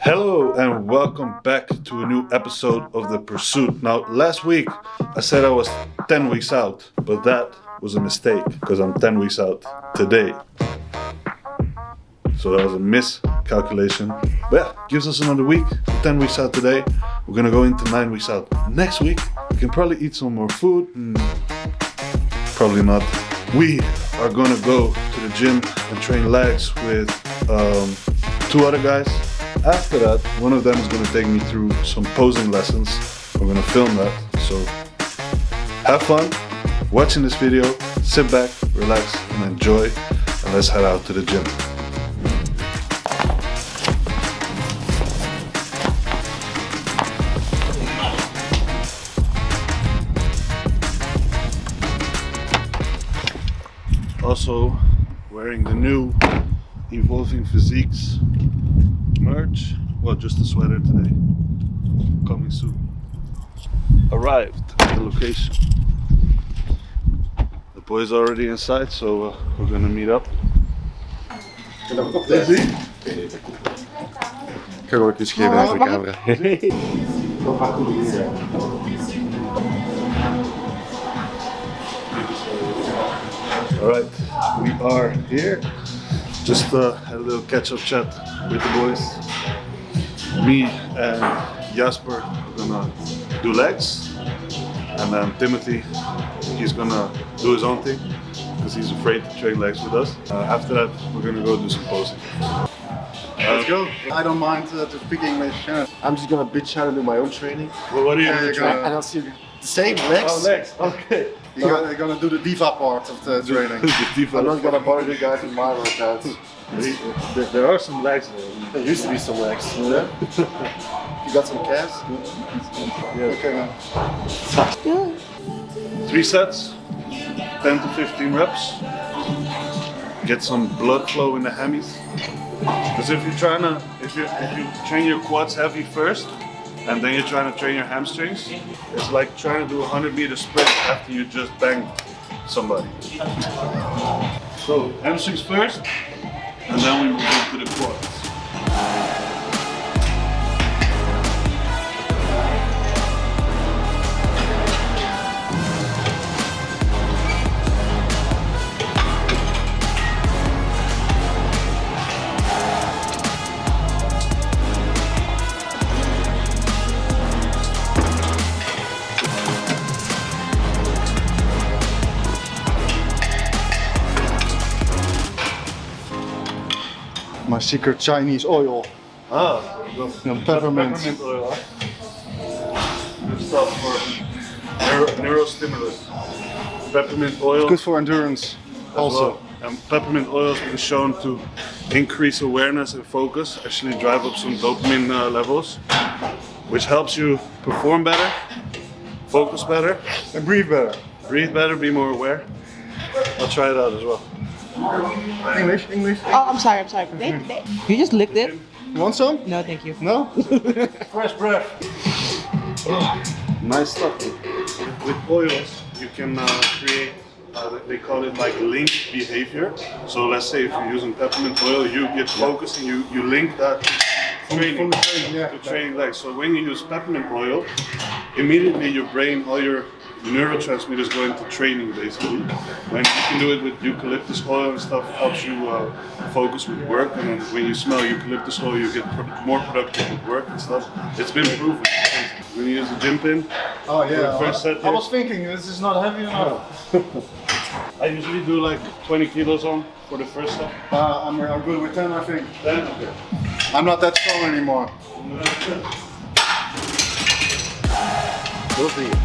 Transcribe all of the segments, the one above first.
Hello and welcome back to a new episode of The Pursuit. Now, last week I said I was 10 weeks out, but that was a mistake because I'm 10 weeks out today. So that was a miscalculation. But yeah, gives us another week. 10 weeks out today. We're gonna go into 9 weeks out. Next week, we can probably eat some more food. Probably not. We are gonna go to the gym and train legs with two other guys. After that, one of them is gonna take me through some posing lessons. We're gonna film that. So have fun watching this video. Sit back, relax, and enjoy. And let's head out to the gym. Also wearing the new Evolving Physiques merch. Well, just a sweater today. Coming soon. Arrived at the location. The boys are already inside, so we're gonna meet up. Ik ga gewoon een kus geven naar de camera. Alright, we are here. Just had a little catch-up chat with the boys. Me and Jasper are gonna do legs, and then Timothy, he's gonna do his own thing because he's afraid to train legs with us. After that, we're gonna go do some posing. Let's go. I don't mind to speak English. Yeah. I'm just gonna bitch out and do my own training. Well, what are you Yeah, gonna you're try? gonna- And I'll see you the same legs. Oh, legs. Okay. You're gonna do the diva part of the training. I'm not gonna bother you guys with my workouts. There are some legs there. There used to be some legs. Yeah? You got some calves? Yeah. Okay, man. 3 sets, 10 to 15 reps. Get some blood flow in the hammies. Because if you train your quads heavy first, and then you're trying to train your hamstrings, it's like trying to do a 100-meter sprint after you just banged somebody. So hamstrings first, and then we move on to the quads. My secret Chinese oil. Ah, Peppermint. oil. Huh? Good stuff for neurostimulus. Peppermint oil. Good for endurance. Also. Well, and peppermint oil has been shown to increase awareness and focus, actually drive up some dopamine levels, which helps you perform better, focus better, And breathe better. breathe better, be more aware. I'll try it out as well. English, English. Oh, I'm sorry. You just licked it? You want some? No, thank you. No? Fresh breath. Nice stuff. With oils, you can create, they call it like linked behavior. So let's say if you're using peppermint oil, you get focused and you link that to training, From the training, yeah. to training legs. So when you use peppermint oil, immediately your brain, all your neurotransmitters go into training basically. And you can do it with eucalyptus oil and stuff, helps you focus with work. And then when you smell eucalyptus oil, you get more productive with work and stuff. It's been proven. When you use a gym pin, Oh for the yeah. first set I here, was thinking this is not heavy enough. I usually do like 20 kilos on for the first set. I'm good with 10, I think. Then, okay. I'm not that strong anymore. Those dingen.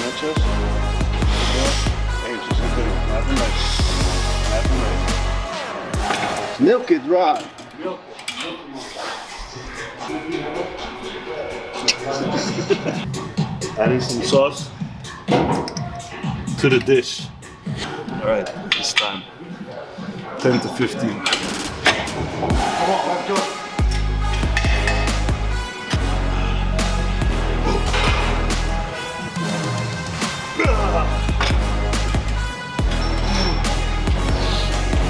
Netjes. Eventjes en kunnen. Even mee. Even mee. Milk it dry. Adding some sauce to the dish. Alright, it's time. 10 to 15. Come on, let's go.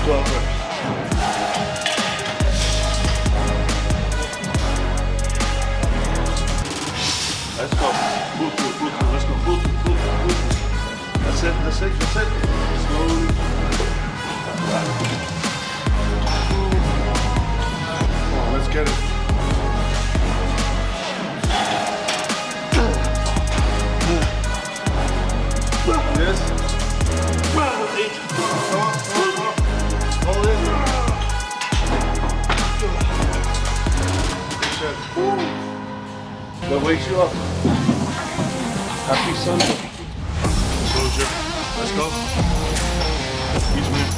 12 reps. Let's go. Pull through, pull through. Let's go. Pull through, pull through, pull through. That's it, that's it, that's it. Slowly. Oh, let's get it. Yes. Come on, come on. Hold it. Good shot. That wakes you up. Happy Sunday. Closure. Let's go. Each minute.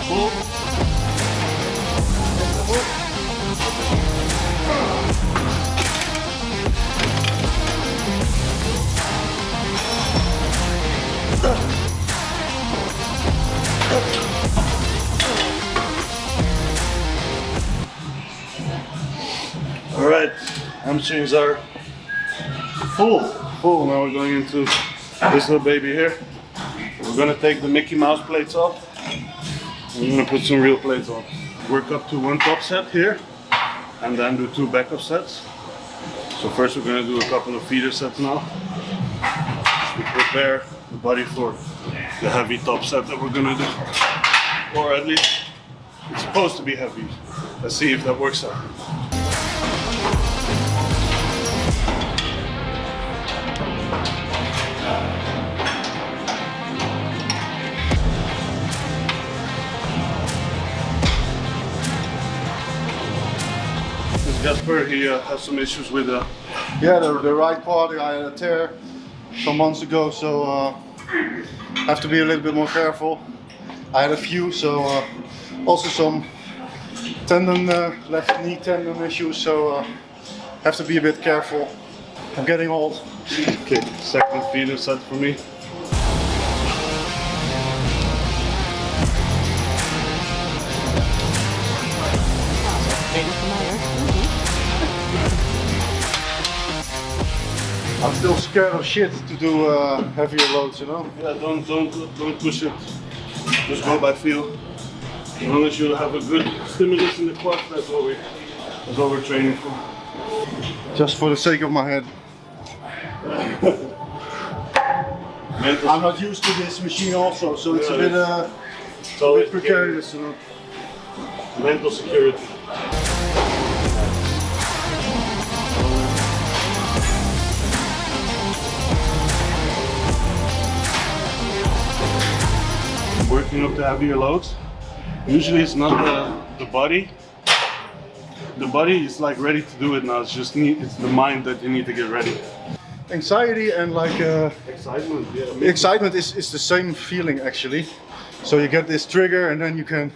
Pull. All right, hamstrings are full. Now we're going into this little baby here. We're gonna take the Mickey Mouse plates off. We're gonna put some real plates on. Work up to one top set here, and then do 2 backup sets. So first we're gonna do a couple of feeder sets now to prepare the body for the heavy top set that we're gonna do. Or at least it's supposed to be heavy. Let's see if that works out. Jasper, he has some issues with Yeah, the right quad, I had a tear some months ago, so have to be a little bit more careful. I had a few, so also some tendon, left knee tendon issues, so have to be a bit careful. I'm getting old. Okay, second feeder set for me. I'm still scared of shit to do heavier loads, you know? Yeah, don't push it. Just go by feel. As long as you have a good stimulus in the quad, that's what we're training for. Just for the sake of my head. I'm not used to this machine also, so it's a bit precarious, you know? Mental security. Working up the heavier loads. Usually it's not the body. The body is like ready to do it now. It's the mind that you need to get ready. Anxiety and like Excitement, yeah. excitement is the same feeling actually. So you get this trigger and then you can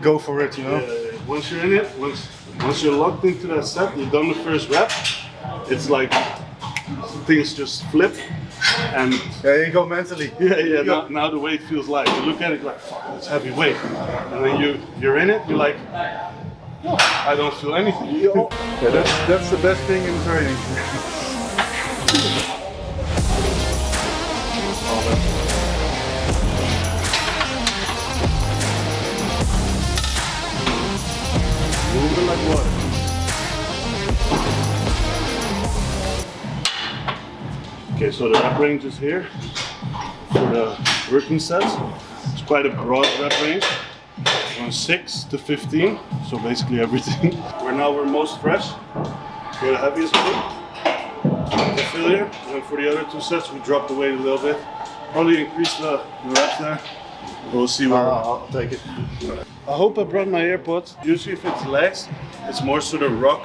go for it, you know? Once you're in it, once you're locked into that set, you've done the first rep, it's like things just flip. And there you go mentally. Yeah. Now the weight feels light. You look at it like, fuck, it's heavy weight. And then you're in it, you're like, oh, I don't feel anything. Yeah, that's the best thing in training. Moving like water. Okay, so the rep range is here for the working sets. It's quite a broad rep range, from 6 to 15, so basically everything. We're most fresh for the heaviest weight, the failure, and for the other 2 sets we dropped the weight a little bit. Probably increase the reps there. We'll see where I'll take it. I hope I brought my AirPods. Usually if it's legs, it's more sort of rock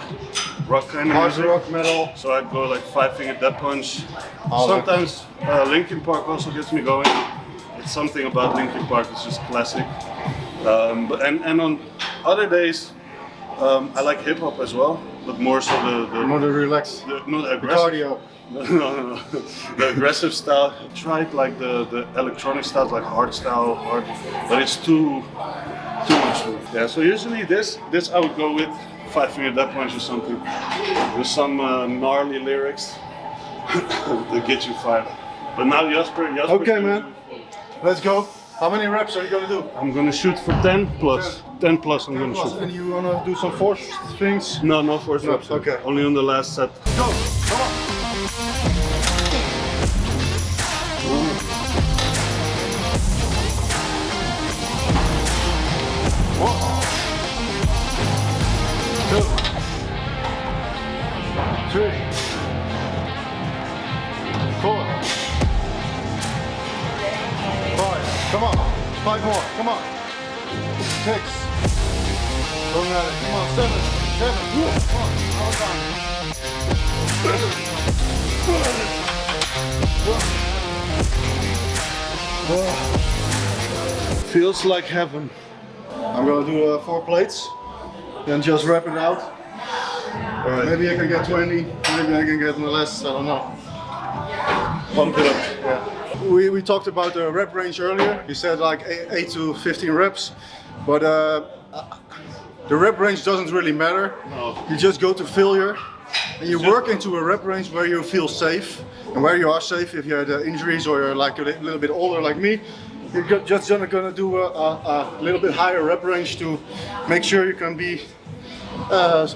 kind of Hard music. rock, metal. So I'd go like 5-finger death punch. Oh, Sometimes Linkin Park also gets me going. It's something about Linkin Park, it's just classic. And on other days, I like hip hop as well, but more so Not a relax. not The aggressive. cardio. No. The aggressive style. I tried like the electronic styles, like hard style, but it's too much for me. Yeah, so usually this I would go with 5-finger death punch or something. With some gnarly lyrics that get you fired up. But now Jasper. Okay, man. Let's go. How many reps are you gonna do? I'm gonna shoot for 10 plus. 10 plus I'm gonna shoot. And you wanna do some force things? No, no force reps. Okay. Only on the last set. Go! Come on! 3, 4, 5. Come on. 5 more. Come on. 6. Going at it. Come on. 7. 7. Come on. All done. Feels like heaven. I'm gonna do 4 plates, then just wrap it out. All right. Maybe I can get 20, maybe I can get less, I don't know. Pump it up. Yeah. We talked about the rep range earlier. You said like 8 to 15 reps, but the rep range doesn't really matter. No. You just go to failure and you work into a rep range where you feel safe and where you are safe. If you had injuries or you're like a little bit older like me, you're just gonna do a little bit higher rep range to make sure you can be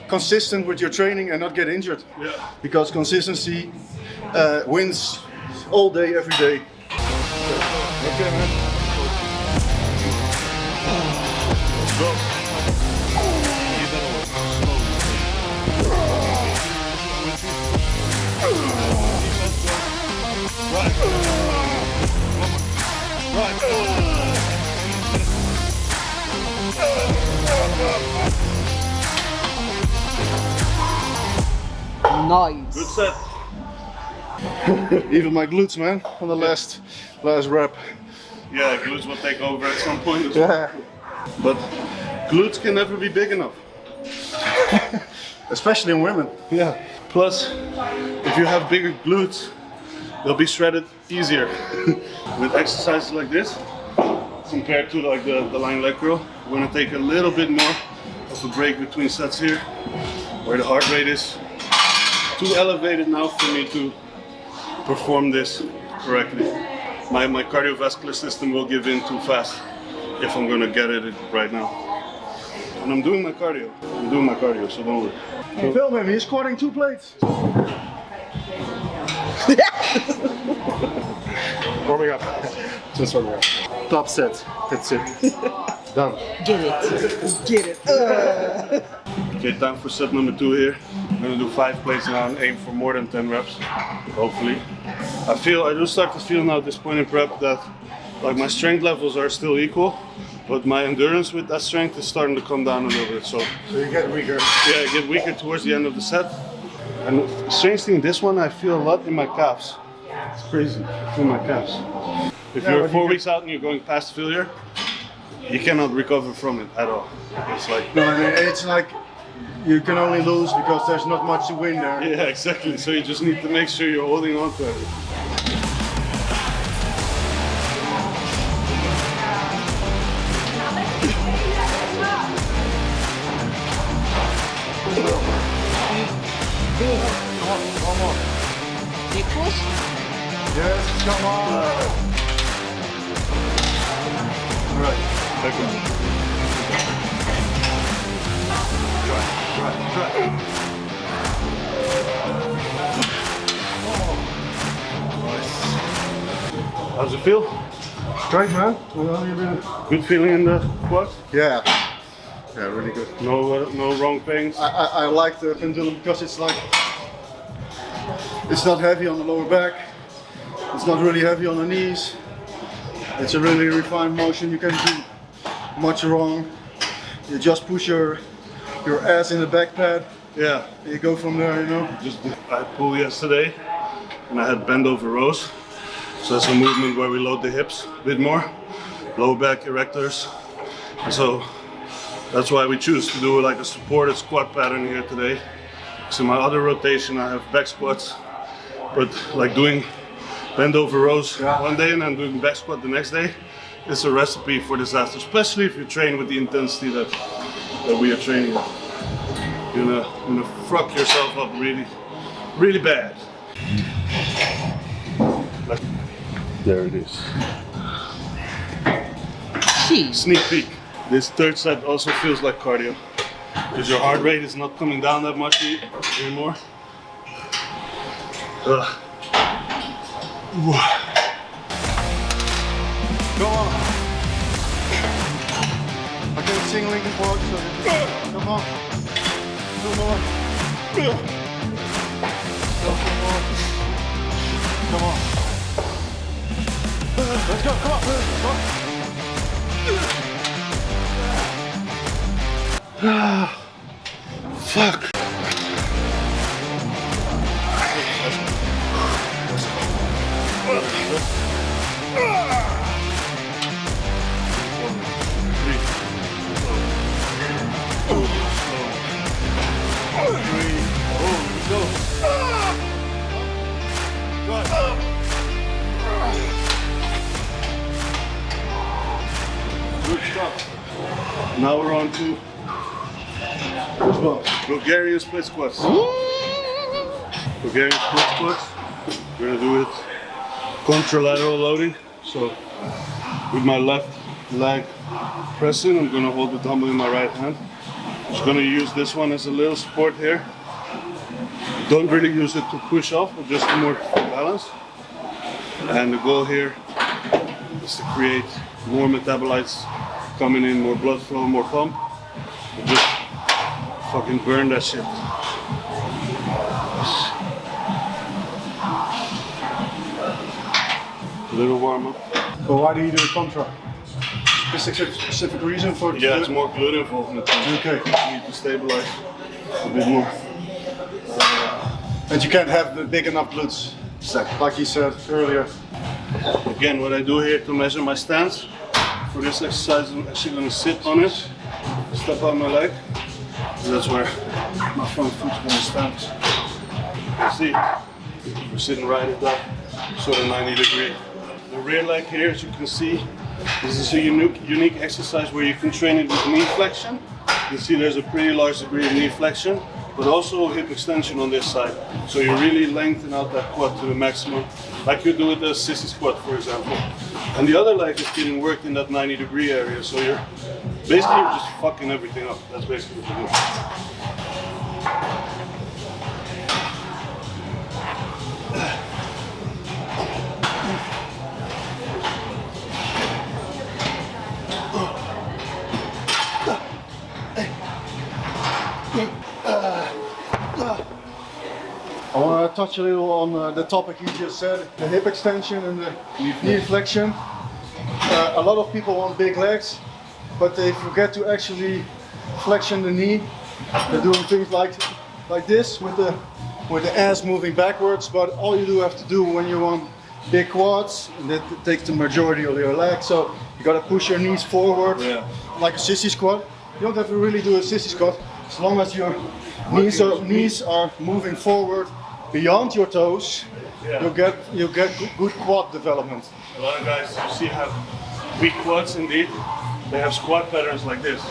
consistent with your training and not get injured. Yeah. Because consistency wins all day, every day. Okay, man. Let's go. You better work Nice. Good set. Even my glutes, man, on the last rep. Yeah, glutes will take over at some point as well. Yeah. But glutes can never be big enough. Especially in women. Yeah. Plus, if you have bigger glutes, they'll be shredded easier. With exercises like this, compared to like the line leg curl, we're gonna take a little bit more of a break between sets here, where the heart rate is too elevated now for me to perform this correctly. My cardiovascular system will give in too fast if I'm gonna get it right now. And I'm doing my cardio. So don't worry. So, film him, he's squatting 2 plates. Warming up. Just warming up. Top set. That's it. Done. Get it. Get it. Okay, time for set number 2 here. I'm gonna do 5 plates now and aim for more than 10 reps, hopefully. I do start to feel now at this point in prep that like my strength levels are still equal, but my endurance with that strength is starting to come down a little bit. So you get weaker. yeah, I get weaker towards the end of the set. And strange thing, this one I feel a lot in my calves. It's crazy, I feel my calves. If Yeah, you're but 4 weeks out and you're going past failure, you cannot recover from it at all. It's like, No, I mean, it's like you can only lose because there's not much to win there. yeah, exactly. So you just need to make sure you're holding on to it. One more. Big push. Yes, come on. All right. Back up. Try. How's it feel? Great, man. Well, you've been... Good feeling in the quad? Yeah. Yeah, really good. No wrong pains? I like the pendulum because it's like, it's not heavy on the lower back. It's not really heavy on the knees. It's a really refined motion. You can do much wrong. You just push your ass in the back pad. Yeah. You go from there, you know. I pulled yesterday and I had bend over rows. So that's a movement where we load the hips a bit more, low back erectors. And so that's why we choose to do like a supported squat pattern here today. So in my other rotation I have back squats, but like doing bend over rows one day and then doing back squat the next day, it's a recipe for disaster, especially if you train with the intensity that we are training with. You're gonna fuck yourself up really bad. There it is. She. Sneak peek. This third set also feels like cardio because your heart rate is not coming down that much anymore. Ugh. Go on. I can't sing Linkin Park, so come on. 2 more. Go, 4 more. Come on. Let's go, come on. Fuck. Good stuff. Now we're on to Bulgarian split squats. Bulgarian split squats. We're gonna do it contralateral loading. So with my left leg pressing, I'm gonna hold the dumbbell in my right hand. Just gonna use this one as a little support here. Don't really use it to push off, but just more balance. And the goal here is to create more metabolites coming in, more blood flow, more pump. And just fucking burn that shit. A little warm up. But why do you do a contra? Specific reason for it? Yeah, it's more glute involvement. Okay. You need to stabilize a bit more. And you can't have the big enough glutes, like you said earlier. Again, what I do here to measure my stance, for this exercise I'm actually going to sit on it, step out my leg, and that's where my front foot's going to stand. You see, we're sitting right at that sort of 90-degree. The rear leg here, as you can see, this is a unique exercise where you can train it with knee flexion. You see there's a pretty large degree of knee flexion, but also hip extension on this side. So you really lengthen out that quad to the maximum, like you do with the sissy squat, for example. And the other leg is getting worked in that 90-degree area, so you're just fucking everything up. That's basically what you do. I want to touch a little on the topic you just said, the hip extension and the knee flexion. A lot of people want big legs, but they forget to actually flexion the knee. They're doing things like this with the ass moving backwards, but all you do have to do when you want big quads, and that takes the majority of your legs, so you gotta push your knees forward, like a sissy squat. You don't have to really do a sissy squat, as long as your knees are moving forward beyond your toes, you'll get good quad development. A lot of guys you see have weak quads indeed. They have squat patterns like this.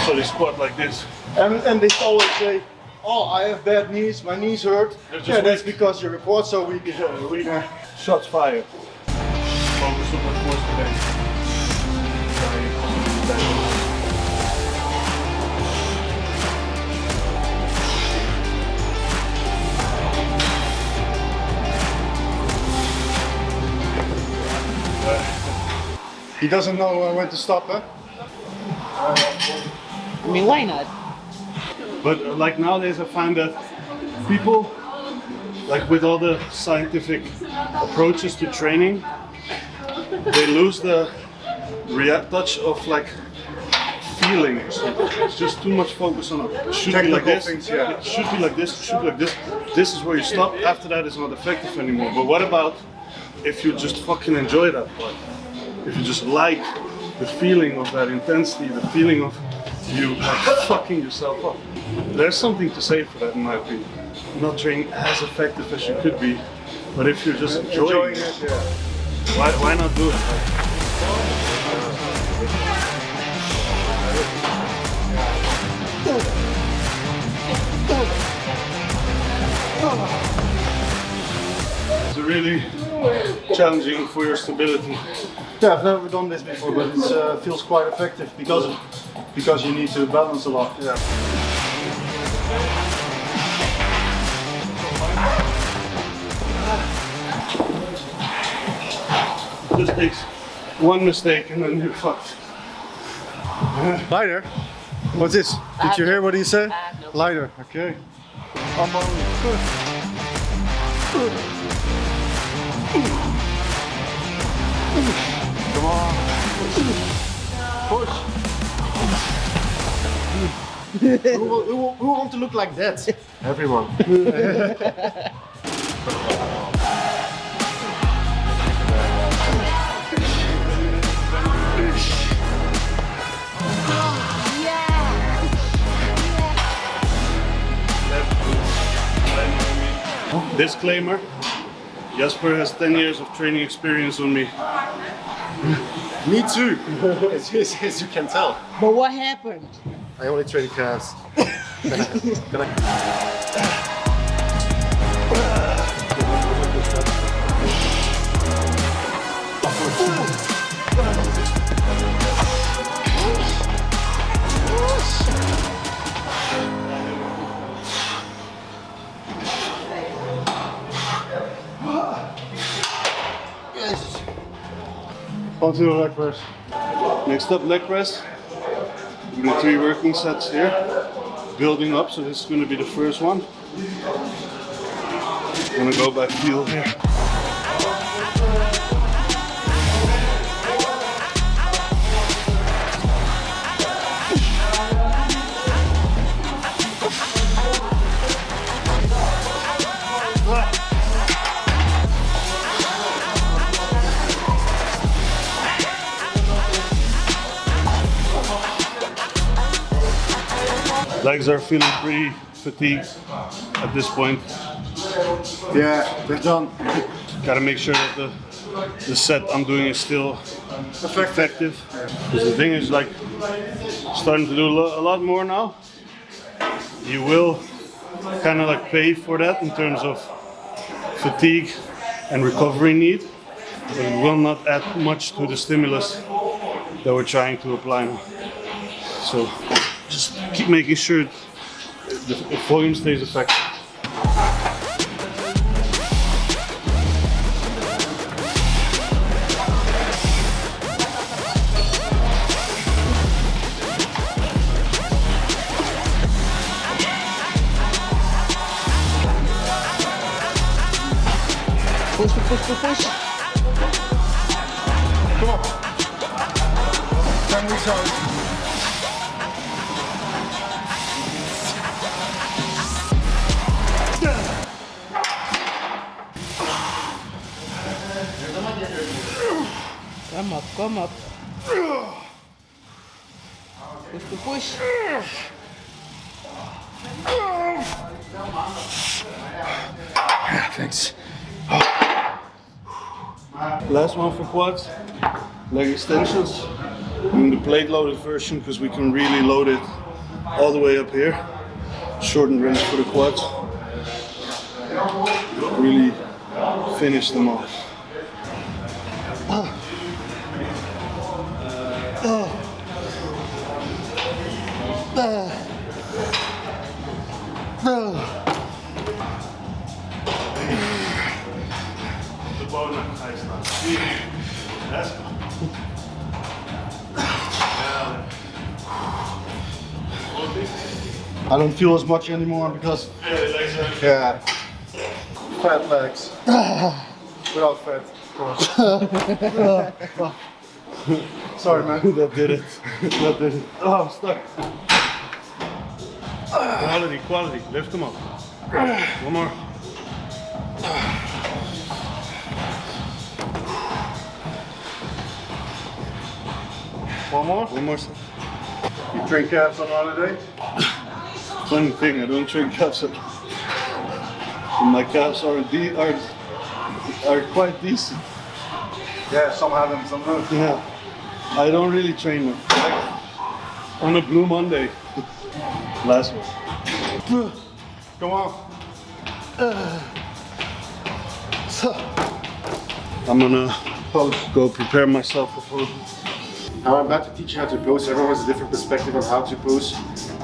So they squat like this. And they always say, oh, I have bad knees, my knees hurt. Yeah, that's because your quads are weak. Shots fired. Focus on my force today. He doesn't know when to stop, huh? I mean, why not? But like nowadays I find that people, like with all the scientific approaches to training, they lose the touch of like feeling or something. It's just too much focus on it. It should be like this. Things, yeah. It should be like this, it should be like this. This is where you stop. After that it's not effective anymore. But what about if you just fucking enjoy that part? If you just like the feeling of that intensity, the feeling of you like fucking yourself up. There's something to say for that in my opinion. Not training as effective as you could be, but if you're just enjoying it, why not do it? It's really challenging for your stability. Yeah, I've never done this before, but it feels quite effective because you need to balance a lot. Yeah. It just takes one mistake and then you're fucked. Lighter? What's this? Did you hear what he said? Lighter, okay. I'm on. Come on. Push. Who want to look like that? Everyone. Disclaimer, Jasper has 10 years of training experience on me. Me too. As you can tell. But what happened? I only train calves. On to the leg press. Next up, leg press. We're doing 3 working sets here. Building up, so this is going to be the first one. I'm going to go by feel here. Legs are feeling pretty fatigued at this point. Yeah, they're done. Gotta make sure that the set I'm doing is still effective. Because the thing is, like, starting to do a lot more now. You will kind of like pay for that in terms of fatigue and recovery need, but it will not add much to the stimulus that we're trying to apply now. So just keep making sure the volume stays effective. Push, push, push, push. Come on. 10 weeks out. Come up, come up. Push, push, push. Thanks. Last one for quads, leg extensions. Doing the plate loaded version because we can really load it all the way up here. Shortened range for the quads. Really finish them off. De bodem hij staat. Yes. I don't feel as much anymore because yeah, fat legs. Without fat, of course. Sorry, man. That did it. That did it. Oh, I'm stuck. Quality, quality. Lift them up. One more. One more. One more. You drink calves on holiday? Funny thing, I don't drink calves. My calves are quite decent. Yeah, some have them, some don't. Yeah. I don't really train them. Like, on a Blue Monday. Last one. Come on. I'm gonna go prepare myself for posing. Now I'm about to teach you how to pose. Everyone has a different perspective on how to pose.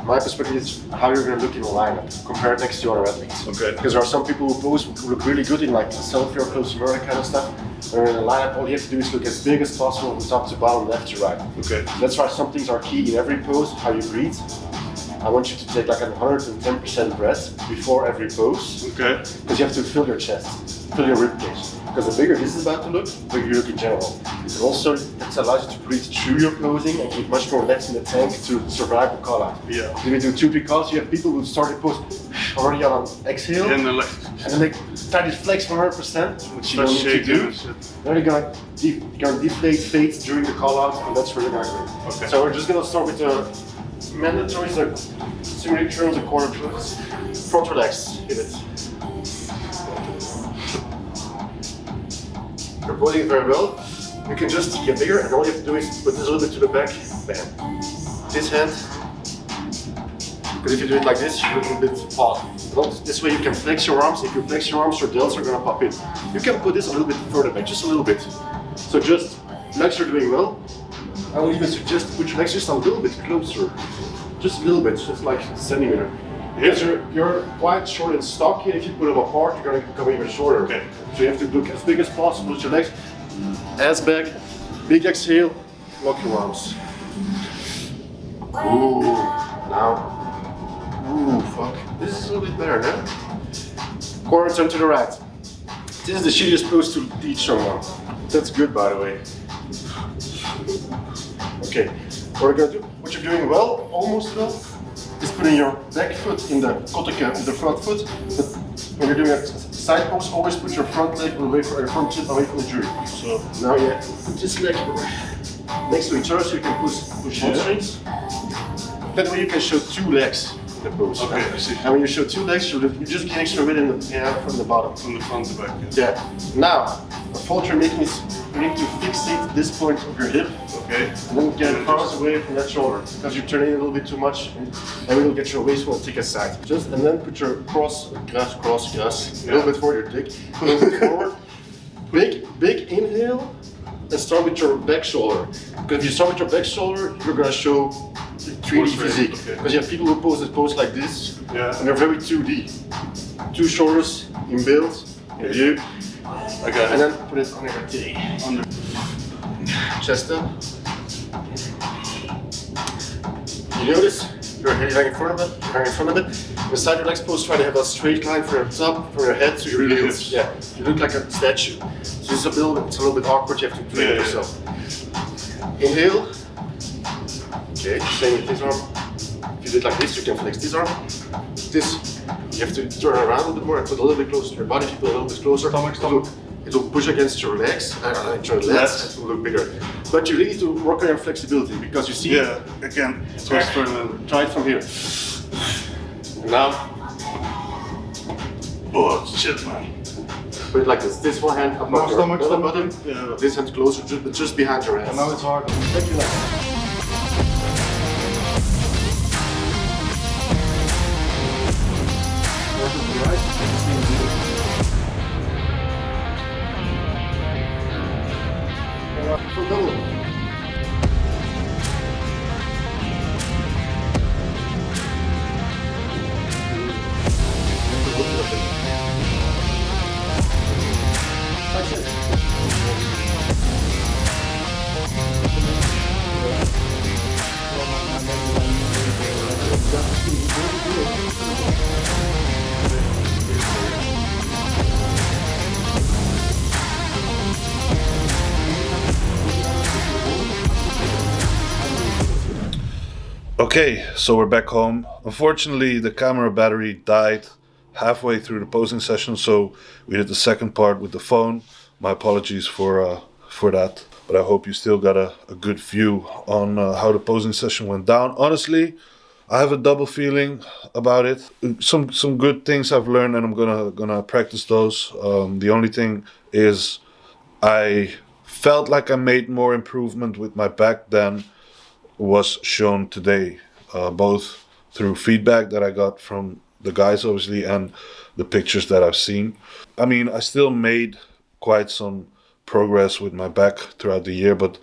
My perspective is how you're going to look in a lineup compared next to other athletes. Okay. Because there are some people who pose who look really good in like selfie or close mirror kind of stuff. When in a lineup, all you have to do is look as big as possible from top to bottom, left to right. Okay. That's why some things are key in every pose, how you breathe. I want you to take like a 110% breath before every pose. Okay. Because you have to fill your chest, fill your rib cage. Because the bigger this is about to look, the bigger you look in general. And also, that allows you to breathe through your posing and keep much more left in the tank to survive the call out. Yeah. If you do 2-3 calls, you have people who start the pose already on an exhale, And then like and then they try to flex 100%, which you don't need to shaking do. and shit. Then you're gonna, deflate, fade during the call out, and that's where you're gonna go. Okay. So we're just gonna start with the mandatory, so simulate turns and corner turns. Front relax, hit it. You're posing it very well. You can just get bigger, and all you have to do is put this a little bit to the back, bam. This hand, because if you do it like this, you look a little bit odd. This way you can flex your arms. If you flex your arms, your delts are gonna pop in. You can put this a little bit further back, just a little bit. So just, legs are doing well. I would even suggest to put your legs just a little bit closer. Just a little bit, just like a centimeter. Because you're quite short and stocky, and if you put them apart, you're going to become even shorter. Okay. So you have to look as big as possible with your legs. Ass back, big exhale, lock your arms. Ooh, now. Ooh, fuck. This is a little bit better, huh? Corner turn to the right. This is the shittiest pose to teach someone. That's good, by the way. Okay, what we're gonna do, what you're doing well, almost well, is putting your back foot in the kotike, in the front foot. But when you're doing a side pose, always put your front leg away from your front foot away from the jury. So now you put this leg next to each other so you can push hamstrings. That way you can show two legs in the pose. Okay, I see. And when you show two legs, you just get extra weight in from the bottom. From the front to back. Yeah. Now, the fault you're making is you need to fixate this point of your hip. Okay. And then get it far away from that shoulder because you're turning a little bit too much and we will get your waist will take a side. Just and then put your cross, a little bit forward, your dick, a little bit forward. Big inhale and start with your back shoulder. Because if you start with your back shoulder, you're gonna show 3D physique. Okay. Because you have people who pose like this Yeah. and they're very 2D. Two shoulders in build, in view. I got it. And then put it on your titty. Under. Chest up. You notice you're hanging in front of it, you're hanging in front of it. Beside your legs pose, try to have a straight line from your top, from your head to your heels. Yeah, you look like a statue. So it's a little bit awkward, you have to train Yeah, yourself. Inhale. Okay, same with this arm. If you did like this, you can flex this arm. This, you have to turn around a little bit more and put a little bit closer to your body. If you put a little bit closer, it will push against your legs, your lats, it will look bigger. But you really need to work on your flexibility because you see. Yeah, again, twist further. Try it from here. And now, Oh shit, man. put it like this. This one hand above your stomach, belly stomach. button. Yeah. This hand closer, just behind your ass. And now it's hard. Take your leg. So double. That's it. Okay, so we're back home. Unfortunately, the camera battery died halfway through the posing session, so we did the second part with the phone. My apologies for that, but I hope you still got a good view on how the posing session went down. Honestly, I have a double feeling about it. Some good things I've learned, and I'm gonna practice those. The only thing is, I felt like I made more improvement with my back than was shown today, both through feedback that I got from the guys, obviously, and the pictures that I've seen. I mean, I still made quite some progress with my back throughout the year, but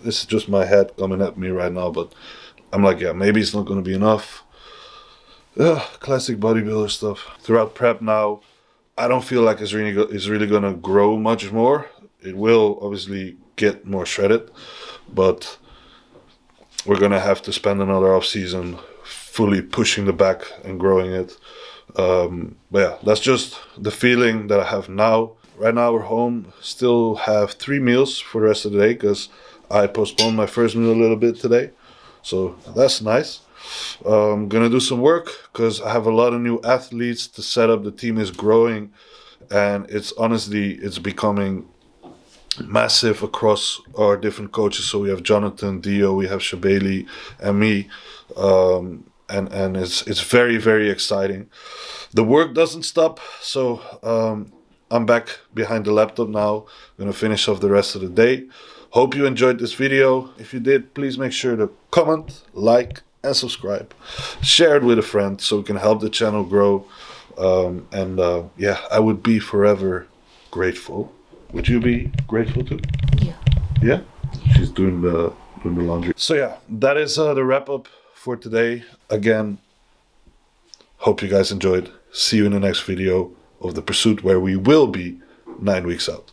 this is just my head coming at me right now. But I'm like, yeah, maybe it's not going to be enough. Classic bodybuilder stuff. Throughout prep now, I don't feel like it's really going to grow much more. It will obviously get more shredded, but we're going to have to spend another off season fully pushing the back and growing it. But yeah, that's just the feeling that I have now. Right now we're home, still have 3 meals for the rest of the day because I postponed my first meal a little bit today. So that's nice. I'm gonna do some work because I have a lot of new athletes to set up. The team is growing, and it's becoming massive across our different coaches. So we have Jonathan, Dio, we have Shabeli, and me, and it's very, very exciting. The work doesn't stop, so I'm back behind the laptop now. I'm gonna finish off the rest of the day. Hope you enjoyed this video. If you did, please make sure to comment, like, and subscribe. Share it with a friend so we can help the channel grow. Yeah, I would be forever grateful. Would you be grateful too? Yeah. Yeah? She's doing the laundry. So yeah, that is the wrap up for today. Again, hope you guys enjoyed. See you in the next video of The Pursuit, where we will be 9 weeks out.